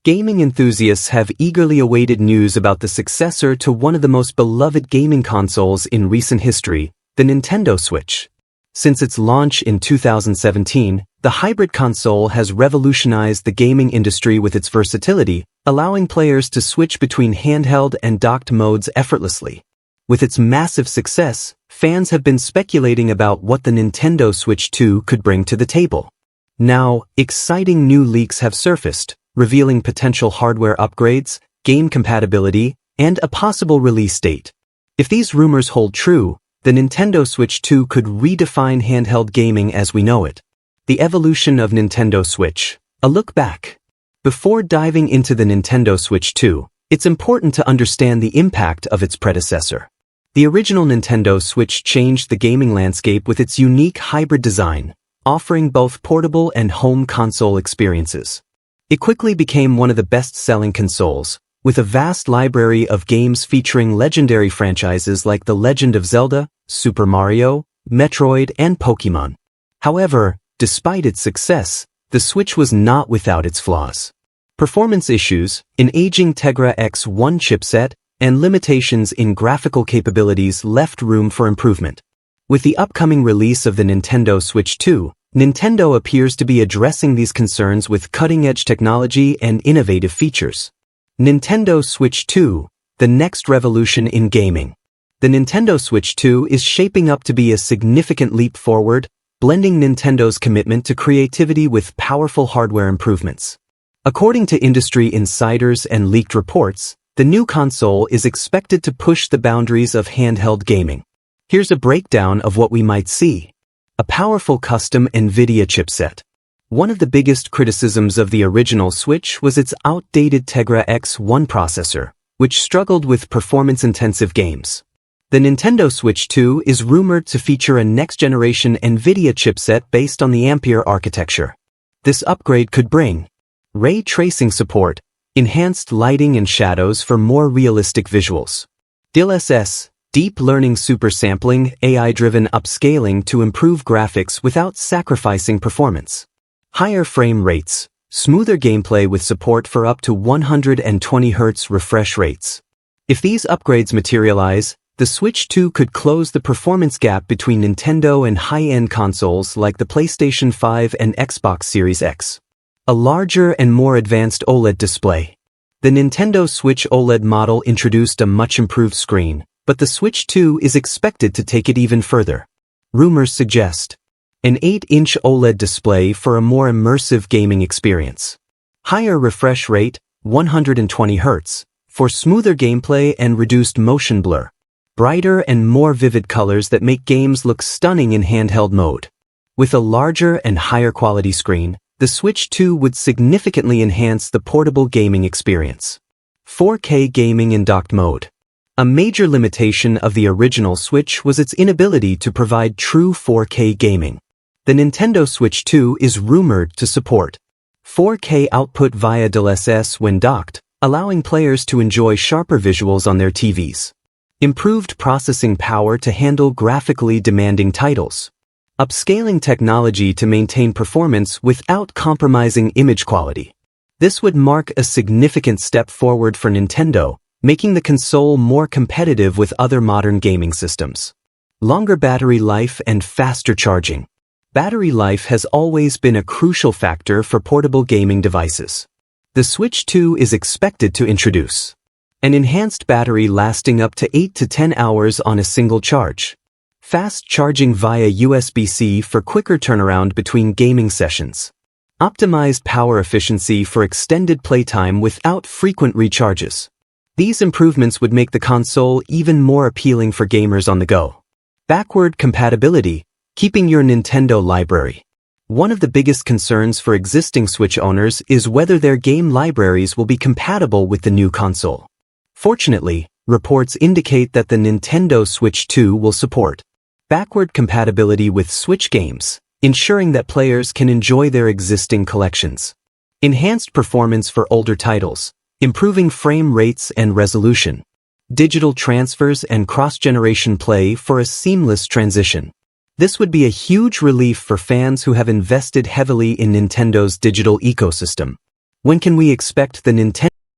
Gaming enthusiasts have eagerly awaited news about the successor to one of the most beloved gaming consoles in recent history, the Nintendo Switch. Since its launch in 2017, the hybrid console has revolutionized the gaming industry with its versatility, allowing players to switch between handheld and docked modes effortlessly. With its massive success, fans have been speculating about what the Nintendo Switch 2 could bring to the table. Now, exciting new leaks have surfaced, revealing potential hardware upgrades, game compatibility, and a possible release date. If these rumors hold true, the Nintendo Switch 2 could redefine handheld gaming as we know it. The evolution of Nintendo Switch. A look back. Before diving into the Nintendo Switch 2, it's important to understand the impact of its predecessor. The original Nintendo Switch changed the gaming landscape with its unique hybrid design, offering both portable and home console experiences. It quickly became one of the best-selling consoles, with a vast library of games featuring legendary franchises like The Legend of Zelda, Super Mario, Metroid, and Pokémon. However, despite its success, the Switch was not without its flaws. Performance issues, an aging Tegra X1 chipset, and limitations in graphical capabilities left room for improvement. With the upcoming release of the Nintendo Switch 2, Nintendo appears to be addressing these concerns with cutting-edge technology and innovative features. Nintendo Switch 2, the next revolution in gaming. The Nintendo Switch 2 is shaping up to be a significant leap forward, blending Nintendo's commitment to creativity with powerful hardware improvements. According to industry insiders and leaked reports, the new console is expected to push the boundaries of handheld gaming. Here's a breakdown of what we might see. A powerful custom NVIDIA chipset. One of the biggest criticisms of the original Switch was its outdated Tegra X1 processor, which struggled with performance-intensive games. The Nintendo Switch 2 is rumored to feature a next-generation NVIDIA chipset based on the Ampere architecture. This upgrade could bring ray tracing support, enhanced lighting and shadows for more realistic visuals, DLSS, deep learning super sampling, AI-driven upscaling to improve graphics without sacrificing performance. Higher frame rates, smoother gameplay with support for up to 120 Hz refresh rates. If these upgrades materialize, the Switch 2 could close the performance gap between Nintendo and high-end consoles like the PlayStation 5 and Xbox Series X. A larger and more advanced OLED display. The Nintendo Switch OLED model introduced a much-improved screen, but the Switch 2 is expected to take it even further. Rumors suggest an 8-inch OLED display for a more immersive gaming experience. Higher refresh rate, 120 Hz, for smoother gameplay and reduced motion blur. Brighter and more vivid colors that make games look stunning in handheld mode. With a larger and higher quality screen, the Switch 2 would significantly enhance the portable gaming experience. 4K gaming in docked mode. A major limitation of the original Switch was its inability to provide true 4K gaming. The Nintendo Switch 2 is rumored to support 4K output via DLSS when docked, allowing players to enjoy sharper visuals on their TVs. Improved processing power to handle graphically demanding titles. Upscaling technology to maintain performance without compromising image quality. This would mark a significant step forward for Nintendo, making the console more competitive with other modern gaming systems. Longer battery life and faster charging. Battery life has always been a crucial factor for portable gaming devices. The Switch 2 is expected to introduce an enhanced battery lasting up to 8 to 10 hours on a single charge. Fast charging via USB-C for quicker turnaround between gaming sessions. Optimized power efficiency for extended playtime without frequent recharges. These improvements would make the console even more appealing for gamers on the go. Backward compatibility, keeping your Nintendo library. One of the biggest concerns for existing Switch owners is whether their game libraries will be compatible with the new console. Fortunately, reports indicate that the Nintendo Switch 2 will support backward compatibility with Switch games, ensuring that players can enjoy their existing collections. Enhanced performance for older titles, improving frame rates and resolution. Digital transfers and cross-generation play for a seamless transition. This would be a huge relief for fans who have invested heavily in Nintendo's digital ecosystem. When can we expect the Nintendo